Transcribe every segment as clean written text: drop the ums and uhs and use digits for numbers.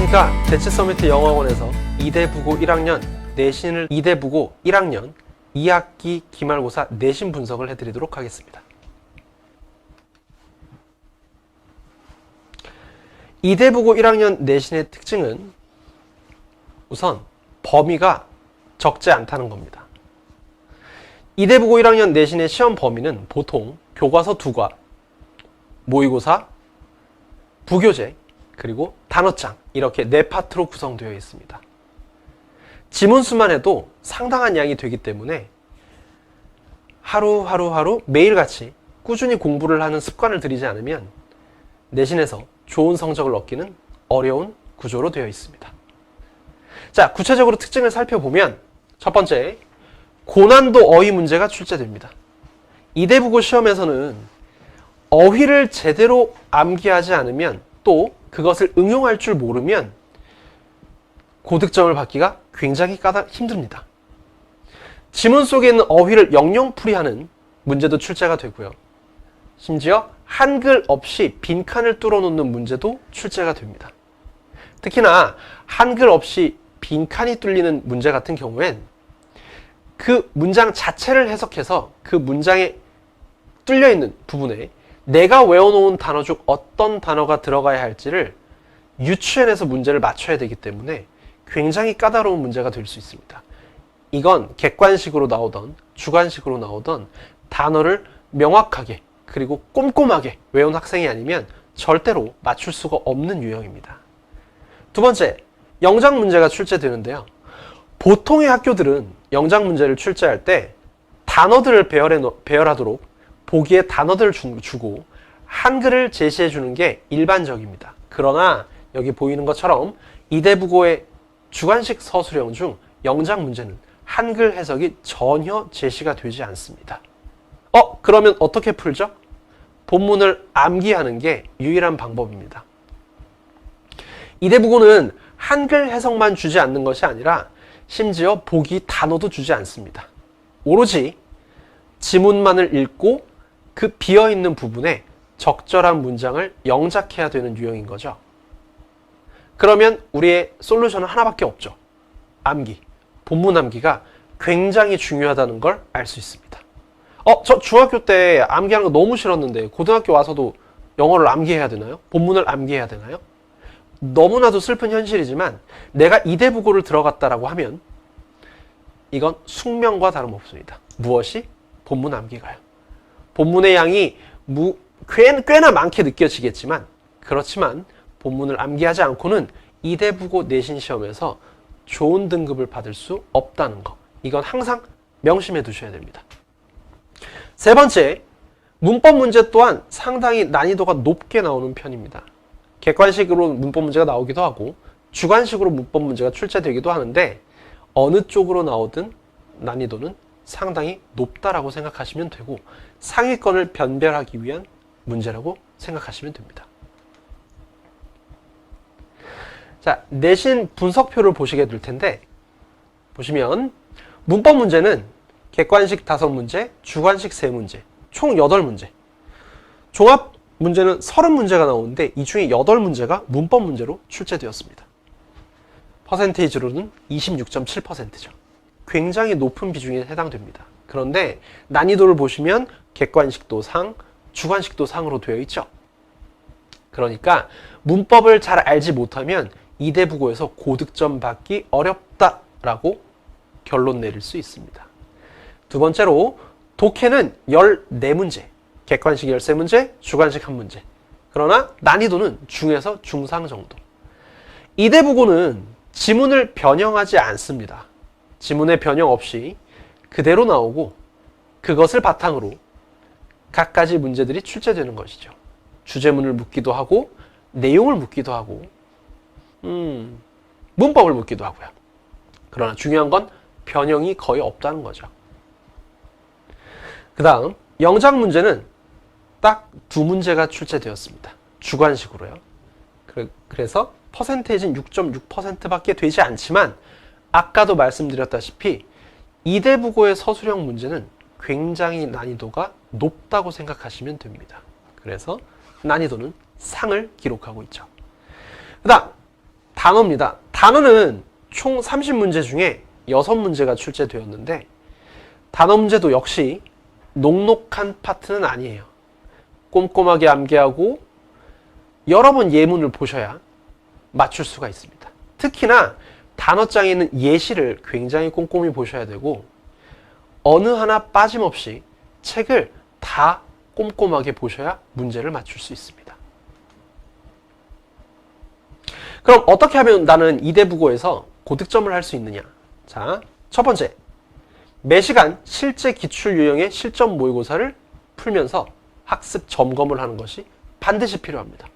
안녕하십니까. 대치서미트 영어학원에서 이대부고 1학년 내신을 이대부고 1학년 2학기 기말고사 내신 분석을 해드리도록 하겠습니다. 이대부고 1학년 내신의 특징은 우선 범위가 적지 않다는 겁니다. 이대부고 1학년 내신의 시험 범위는 보통 교과서 2과, 모의고사, 부교재, 그리고 단어장 이렇게 4파트로 구성되어 있습니다. 지문수만 해도 상당한 양이 되기 때문에 하루 매일같이 꾸준히 공부를 하는 습관을 들이지 않으면 내신에서 좋은 성적을 얻기는 어려운 구조로 되어 있습니다. 자, 구체적으로 특징을 살펴보면 첫 번째, 고난도 어휘 문제가 출제됩니다. 이대부고 시험에서는 어휘를 제대로 암기하지 않으면 또 그것을 응용할 줄 모르면 고득점을 받기가 굉장히 힘듭니다. 지문 속에 있는 어휘를 영영풀이하는 문제도 출제가 되고요. 심지어 한글 없이 빈칸을 뚫어놓는 문제도 출제가 됩니다. 특히나 한글 없이 빈칸이 뚫리는 문제 같은 경우엔 그 문장 자체를 해석해서 그 문장에 뚫려있는 부분에 내가 외워놓은 단어 중 어떤 단어가 들어가야 할지를 유추해내서 문제를 맞춰야 되기 때문에 굉장히 까다로운 문제가 될 수 있습니다. 이건 객관식으로 나오던 주관식으로 나오던 단어를 명확하게 그리고 꼼꼼하게 외운 학생이 아니면 절대로 맞출 수가 없는 유형입니다. 두 번째, 영작 문제가 출제되는데요. 보통의 학교들은 영작 문제를 출제할 때 단어들을 배열하도록 보기에 단어들을 주고 한글을 제시해 주는 게 일반적입니다. 그러나 여기 보이는 것처럼 이대부고의 주관식 서술형 중 영작 문제는 한글 해석이 전혀 제시가 되지 않습니다. 그러면 어떻게 풀죠? 본문을 암기하는 게 유일한 방법입니다. 이대부고는 한글 해석만 주지 않는 것이 아니라 심지어 보기 단어도 주지 않습니다. 오로지 지문만을 읽고 그 비어있는 부분에 적절한 문장을 영작해야 되는 유형인 거죠. 그러면 우리의 솔루션은 하나밖에 없죠. 암기, 본문 암기가 굉장히 중요하다는 걸 알 수 있습니다. 저 중학교 때 암기하는 거 너무 싫었는데 고등학교 와서도 영어를 암기해야 되나요? 본문을 암기해야 되나요? 너무나도 슬픈 현실이지만 내가 이대부고를 들어갔다라고 하면 이건 숙명과 다름없습니다. 무엇이? 본문 암기가요. 본문의 양이 꽤나 많게 느껴지겠지만 그렇지만 본문을 암기하지 않고는 이대부고 내신 시험에서 좋은 등급을 받을 수 없다는 거. 이건 항상 명심해 두셔야 됩니다. 세 번째, 문법 문제 또한 상당히 난이도가 높게 나오는 편입니다. 객관식으로 문법 문제가 나오기도 하고 주관식으로 문법 문제가 출제되기도 하는데 어느 쪽으로 나오든 난이도는 상당히 높다라고 생각하시면 되고 상위권을 변별하기 위한 문제라고 생각하시면 됩니다. 자, 내신 분석표를 보시게 될 텐데 보시면 문법 문제는 객관식 5문제, 주관식 3문제, 총 8문제. 종합 문제는 30문제가 나오는데 이 중에 8문제가 문법 문제로 출제되었습니다. 퍼센테이지로는 26.7%죠. 굉장히 높은 비중에 해당됩니다. 그런데 난이도를 보시면 객관식도 상, 주관식도 상으로 되어 있죠. 그러니까 문법을 잘 알지 못하면 이대부고에서 고득점 받기 어렵다라고 결론 내릴 수 있습니다. 두 번째로 독해는 14문제, 객관식 13문제, 주관식 1문제. 그러나 난이도는 중에서 중상 정도. 이대부고는 지문을 변형하지 않습니다. 지문의 변형 없이 그대로 나오고 그것을 바탕으로 갖가지 문제들이 출제되는 것이죠. 주제문을 묻기도 하고 내용을 묻기도 하고 문법을 묻기도 하고요. 그러나 중요한 건 변형이 거의 없다는 거죠. 그 다음 영작 문제는 딱 2문제가 출제되었습니다. 주관식으로요. 그래서 퍼센테이지는 6.6%밖에 되지 않지만 아까도 말씀드렸다시피 이대부고의 서술형 문제는 굉장히 난이도가 높다고 생각하시면 됩니다. 그래서 난이도는 상을 기록하고 있죠. 그 다음 단어입니다. 단어는 총 30문제 중에 6문제가 출제되었는데 단어 문제도 역시 녹록한 파트는 아니에요. 꼼꼼하게 암기하고 여러 번 예문을 보셔야 맞출 수가 있습니다. 특히나 단어장에 있는 예시를 굉장히 꼼꼼히 보셔야 되고 어느 하나 빠짐없이 책을 다 꼼꼼하게 보셔야 문제를 맞출 수 있습니다. 그럼 어떻게 하면 나는 이대국어에서 고득점을 할 수 있느냐? 자, 첫 번째, 매시간 실제 기출 유형의 실전 모의고사를 풀면서 학습 점검을 하는 것이 반드시 필요합니다.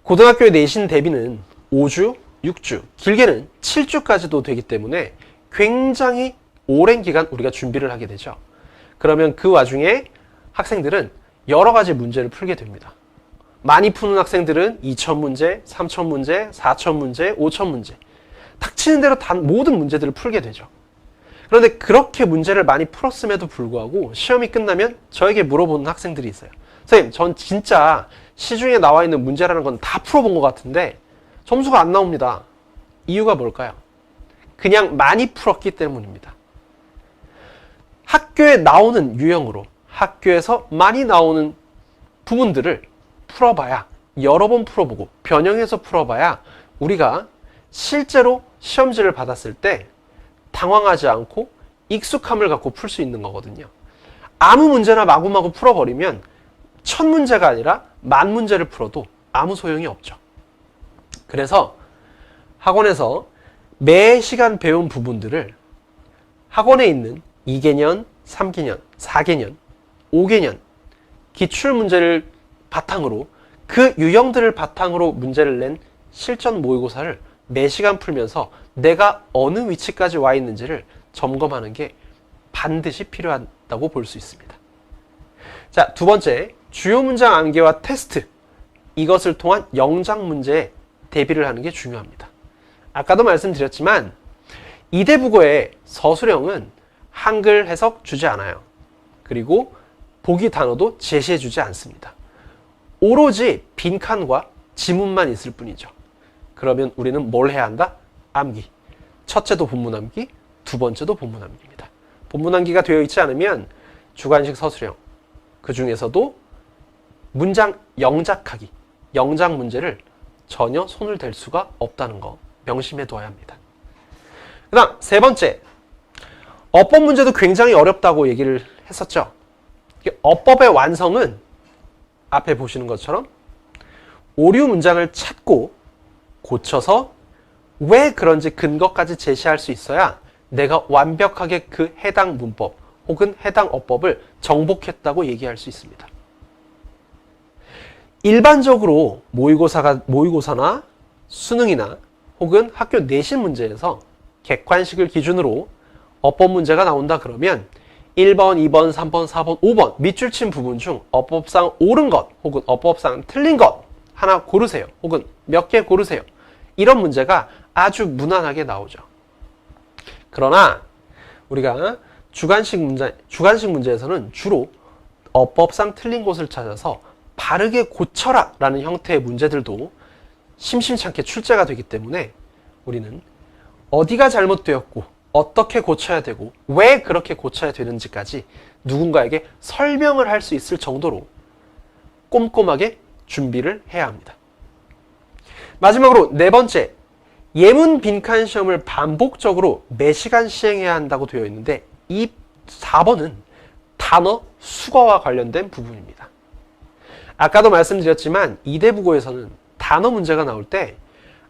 고등학교의 내신 대비는 5주, 6주, 길게는 7주까지도 되기 때문에 굉장히 오랜 기간 우리가 준비를 하게 되죠. 그러면 그 와중에 학생들은 여러 가지 문제를 풀게 됩니다. 많이 푸는 학생들은 2000문제, 3000문제, 4000문제, 5000문제 닥치는 대로 모든 문제들을 풀게 되죠. 그런데 그렇게 문제를 많이 풀었음에도 불구하고 시험이 끝나면 저에게 물어보는 학생들이 있어요. 선생님, 전 진짜 시중에 나와 있는 문제라는 건 다 풀어본 것 같은데 점수가 안 나옵니다. 이유가 뭘까요? 그냥 많이 풀었기 때문입니다. 학교에 나오는 유형으로 학교에서 많이 나오는 부분들을 풀어봐야 여러 번 풀어보고 변형해서 풀어봐야 우리가 실제로 시험지를 받았을 때 당황하지 않고 익숙함을 갖고 풀 수 있는 거거든요. 아무 문제나 마구마구 풀어버리면 1000문제가 아니라 10,000문제를 풀어도 아무 소용이 없죠. 그래서 학원에서 매 시간 배운 부분들을 학원에 있는 2개년, 3개년, 4개년, 5개년 기출문제를 바탕으로 그 유형들을 바탕으로 문제를 낸 실전 모의고사를 매 시간 풀면서 내가 어느 위치까지 와 있는지를 점검하는 게 반드시 필요하다고 볼 수 있습니다. 자, 두 번째, 주요 문장 암기와 테스트. 이것을 통한 영작 문제에 대비를 하는 게 중요합니다. 아까도 말씀드렸지만 이대국어의 서술형은 한글 해석 주지 않아요. 그리고 보기 단어도 제시해 주지 않습니다. 오로지 빈칸과 지문만 있을 뿐이죠. 그러면 우리는 뭘 해야 한다? 암기. 첫째도 본문 암기, 두 번째도 본문 암기입니다. 본문 암기가 되어 있지 않으면 주관식 서술형, 그 중에서도 문장 영작하기, 영작 문제를 전혀 손을 댈 수가 없다는 거 명심해 둬야 합니다. 그 다음 세 번째, 어법 문제도 굉장히 어렵다고 얘기를 했었죠. 어법의 완성은 앞에 보시는 것처럼 오류 문장을 찾고 고쳐서 왜 그런지 근거까지 제시할 수 있어야 내가 완벽하게 그 해당 문법 혹은 해당 어법을 정복했다고 얘기할 수 있습니다. 일반적으로 모의고사나 수능이나 혹은 학교 내신 문제에서 객관식을 기준으로 어법 문제가 나온다 그러면 1번, 2번, 3번, 4번, 5번 밑줄 친 부분 중 어법상 옳은 것 혹은 어법상 틀린 것 하나 고르세요. 혹은 몇 개 고르세요. 이런 문제가 아주 무난하게 나오죠. 그러나 우리가 주관식 문제에서는 주로 어법상 틀린 곳을 찾아서 바르게 고쳐라 라는 형태의 문제들도 심심찮게 출제가 되기 때문에 우리는 어디가 잘못되었고 어떻게 고쳐야 되고 왜 그렇게 고쳐야 되는지까지 누군가에게 설명을 할 수 있을 정도로 꼼꼼하게 준비를 해야 합니다. 마지막으로 네 번째, 예문 빈칸 시험을 반복적으로 매 시간 시행해야 한다고 되어 있는데 이 4번은 단어 수거와 관련된 부분입니다. 아까도 말씀드렸지만 이대국어에서는 단어 문제가 나올 때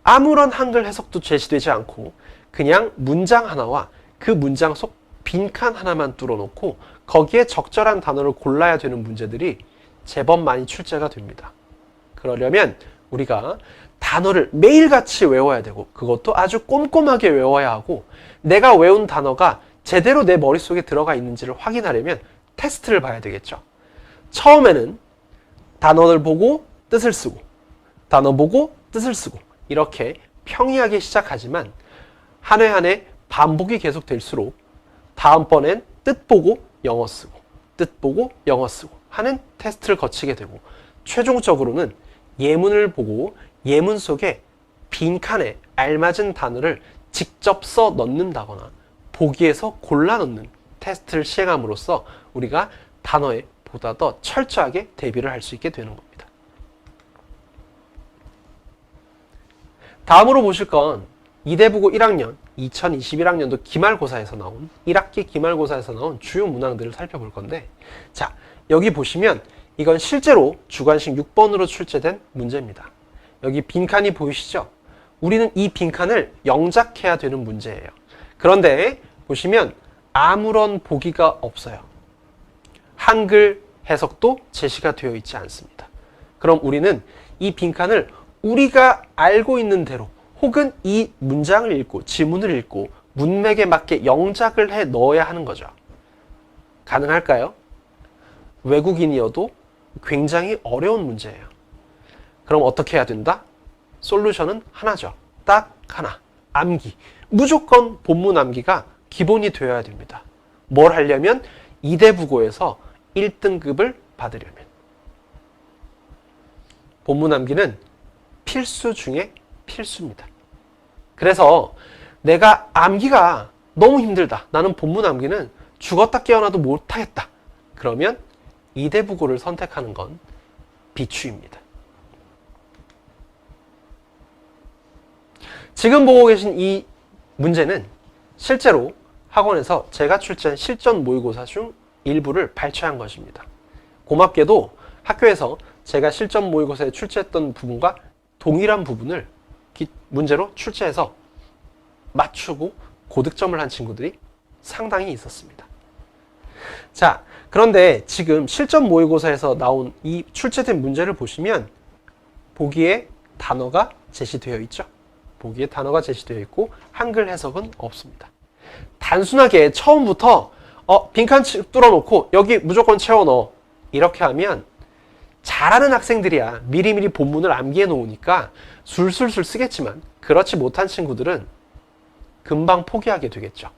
아무런 한글 해석도 제시되지 않고 그냥 문장 하나와 그 문장 속 빈칸 하나만 뚫어놓고 거기에 적절한 단어를 골라야 되는 문제들이 제법 많이 출제가 됩니다. 그러려면 우리가 단어를 매일같이 외워야 되고 그것도 아주 꼼꼼하게 외워야 하고 내가 외운 단어가 제대로 내 머릿속에 들어가 있는지를 확인하려면 테스트를 봐야 되겠죠. 처음에는 단어를 보고 뜻을 쓰고 단어 보고 뜻을 쓰고 이렇게 평이하게 시작하지만 한 해 한 해 반복이 계속 될수록 다음번엔 뜻 보고 영어 쓰고 뜻 보고 영어 쓰고 하는 테스트를 거치게 되고 최종적으로는 예문을 보고 예문 속에 빈칸에 알맞은 단어를 직접 써 넣는다거나 보기에서 골라 넣는 테스트를 시행함으로써 우리가 단어에 보다 더 철저하게 대비를 할 수 있게 되는 겁니다. 다음으로 보실 건 이대부고 1학년 2021학년도 기말고사에서 나온 1학기 기말고사에서 나온 주요 문항들을 살펴볼 건데, 자, 여기 보시면 이건 실제로 주관식 6번으로 출제된 문제입니다. 여기 빈칸이 보이시죠? 우리는 이 빈칸을 영작해야 되는 문제예요. 그런데 보시면 아무런 보기가 없어요. 한글 해석도 제시가 되어 있지 않습니다. 그럼 우리는 이 빈칸을 우리가 알고 있는 대로 혹은 이 문장을 읽고 지문을 읽고 문맥에 맞게 영작을 해 넣어야 하는 거죠. 가능할까요? 외국인이어도 굉장히 어려운 문제예요. 그럼 어떻게 해야 된다? 솔루션은 하나죠. 딱 하나. 암기. 무조건 본문 암기가 기본이 되어야 됩니다. 뭘 하려면? 이대부고에서 1등급을 받으려면. 본문 암기는 필수 중에 필수입니다. 그래서 내가 암기가 너무 힘들다. 나는 본문 암기는 죽었다 깨어나도 못하겠다. 그러면 이대부고를 선택하는 건 비추입니다. 지금 보고 계신 이 문제는 실제로 학원에서 제가 출제한 실전 모의고사 중 일부를 발췌한 것입니다. 고맙게도 학교에서 제가 실전 모의고사에 출제했던 부분과 동일한 부분을 문제로 출제해서 맞추고 고득점을 한 친구들이 상당히 있었습니다. 자, 그런데 지금 실전 모의고사에서 나온 이 출제된 문제를 보시면 보기에 단어가 제시되어 있죠. 보기에 단어가 제시되어 있고 한글 해석은 없습니다. 단순하게 처음부터 빈칸 뚫어놓고 여기 무조건 채워 넣어 이렇게 하면 잘하는 학생들이야 미리미리 본문을 암기해 놓으니까 술술술 쓰겠지만 그렇지 못한 친구들은 금방 포기하게 되겠죠.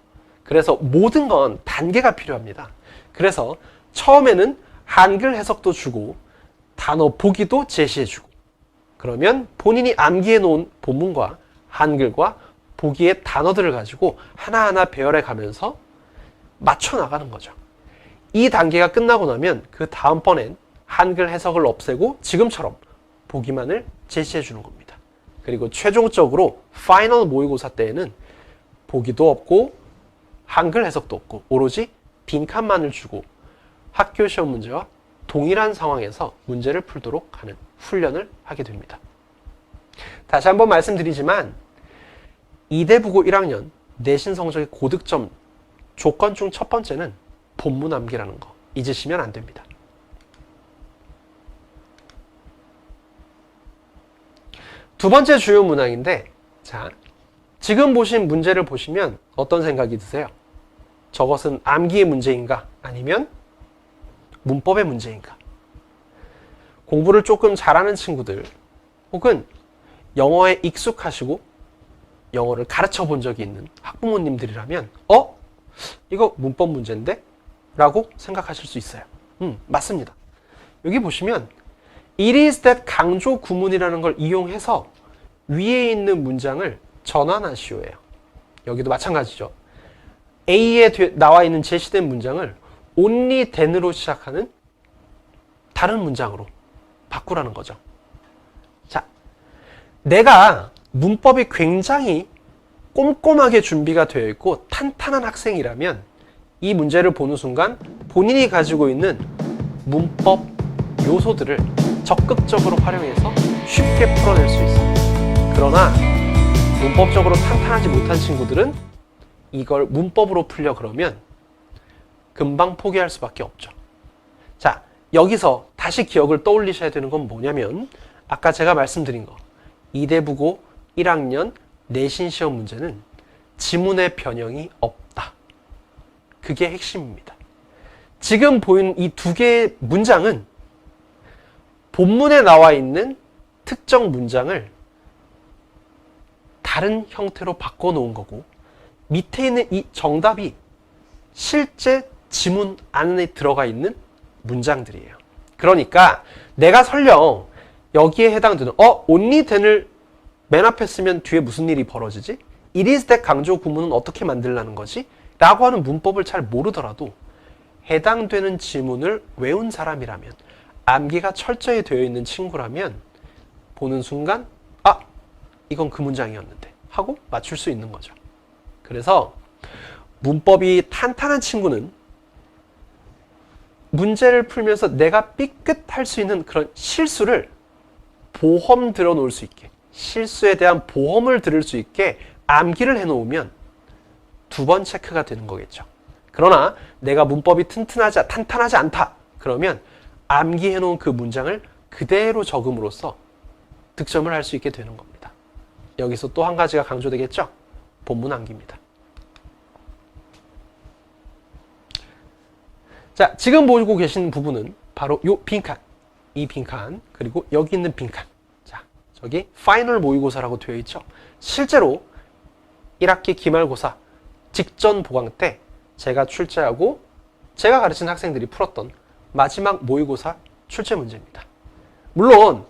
그래서 모든 건 단계가 필요합니다. 그래서 처음에는 한글 해석도 주고 단어 보기도 제시해주고 그러면 본인이 암기해 놓은 본문과 한글과 보기의 단어들을 가지고 하나하나 배열해 가면서 맞춰 나가는 거죠. 이 단계가 끝나고 나면 그 다음번엔 한글 해석을 없애고 지금처럼 보기만을 제시해 주는 겁니다. 그리고 최종적으로 파이널 모의고사 때에는 보기도 없고 한글 해석도 없고 오로지 빈칸만을 주고 학교 시험 문제와 동일한 상황에서 문제를 풀도록 하는 훈련을 하게 됩니다. 다시 한번 말씀드리지만 이대부고 1학년 내신 성적의 고득점 조건 중 첫 번째는 본문 암기라는 거 잊으시면 안 됩니다. 두 번째 주요 문항인데, 자, 지금 보신 문제를 보시면 어떤 생각이 드세요? 저것은 암기의 문제인가? 아니면 문법의 문제인가? 공부를 조금 잘하는 친구들 혹은 영어에 익숙하시고 영어를 가르쳐 본 적이 있는 학부모님들이라면 이거 문법 문제인데? 라고 생각하실 수 있어요. 맞습니다. 여기 보시면 it is that 강조 구문이라는 걸 이용해서 위에 있는 문장을 전환하시오예요. 여기도 마찬가지죠. A에 나와 있는 제시된 문장을 only then으로 시작하는 다른 문장으로 바꾸라는 거죠. 자, 내가 문법이 굉장히 꼼꼼하게 준비가 되어 있고 탄탄한 학생이라면 이 문제를 보는 순간 본인이 가지고 있는 문법 요소들을 적극적으로 활용해서 쉽게 풀어낼 수 있습니다. 그러나 문법적으로 탄탄하지 못한 친구들은 이걸 문법으로 풀려 그러면 금방 포기할 수밖에 없죠. 자, 여기서 다시 기억을 떠올리셔야 되는 건 뭐냐면 아까 제가 말씀드린 거 이대부고 1학년 내신 시험 문제는 지문의 변형이 없다. 그게 핵심입니다. 지금 보인 이 두 개의 문장은 본문에 나와 있는 특정 문장을 다른 형태로 바꿔놓은 거고 밑에 있는 이 정답이 실제 지문 안에 들어가 있는 문장들이에요. 그러니까 내가 설령 여기에 해당되는 only then을 맨 앞에 쓰면 뒤에 무슨 일이 벌어지지? It is that 강조 구문은 어떻게 만들라는 거지? 라고 하는 문법을 잘 모르더라도 해당되는 지문을 외운 사람이라면, 암기가 철저히 되어 있는 친구라면 보는 순간 아, 이건 그 문장이었는데 하고 맞출 수 있는 거죠. 그래서 문법이 탄탄한 친구는 문제를 풀면서 내가 삐끗할 수 있는 그런 실수를 보험 들어 놓을 수 있게, 실수에 대한 보험을 들을 수 있게 암기를 해 놓으면 2번 체크가 되는 거겠죠. 그러나 내가 문법이 탄탄하지 않다 그러면 암기해 놓은 그 문장을 그대로 적음으로써 득점을 할 수 있게 되는 겁니다. 여기서 또 한 가지가 강조되겠죠? 본문 암기입니다. 자, 지금 보고 계신 부분은 바로 이 빈칸, 이 빈칸, 그리고 여기 있는 빈칸. 자, 저기 파이널 모의고사라고 되어 있죠? 실제로 1학기 기말고사 직전 보강 때 제가 출제하고 제가 가르친 학생들이 풀었던 마지막 모의고사 출제 문제입니다. 물론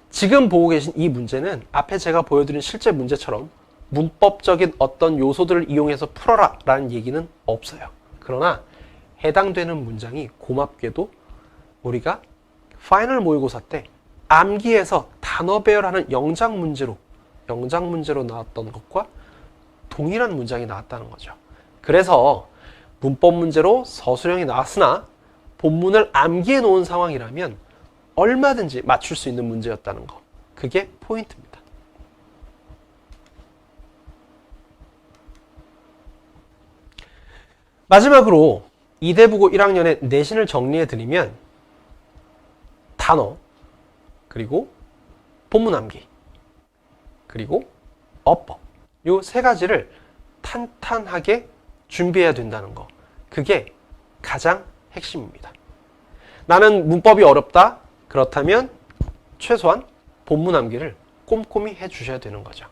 지금 보고 계신 이 문제는 앞에 제가 보여드린 실제 문제처럼 문법적인 어떤 요소들을 이용해서 풀어라 라는 얘기는 없어요. 그러나 해당되는 문장이 고맙게도 우리가 파이널 모의고사 때 암기해서 단어 배열하는 영장 문제로 나왔던 것과 동일한 문장이 나왔다는 거죠. 그래서 문법 문제로 서술형이 나왔으나 본문을 암기해 놓은 상황이라면 얼마든지 맞출 수 있는 문제였다는 거. 그게 포인트입니다. 마지막으로 이대부고 1학년의 내신을 정리해 드리면 단어, 그리고 본문 암기, 그리고 어법, 이 세 가지를 탄탄하게 준비해야 된다는 거. 그게 가장 핵심입니다. 나는 문법이 어렵다? 그렇다면 최소한 본문 암기를 꼼꼼히 해주셔야 되는 거죠.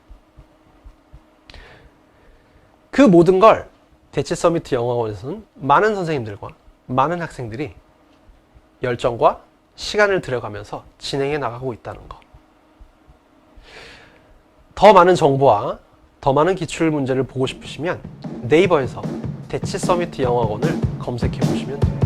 그 모든 걸 대치 서미트 영어학원에서는 많은 선생님들과 많은 학생들이 열정과 시간을 들여가면서 진행해 나가고 있다는 거. 더 많은 정보와 더 많은 기출 문제를 보고 싶으시면 네이버에서 대치 서미트 영어학원을 검색해 보시면 됩니다.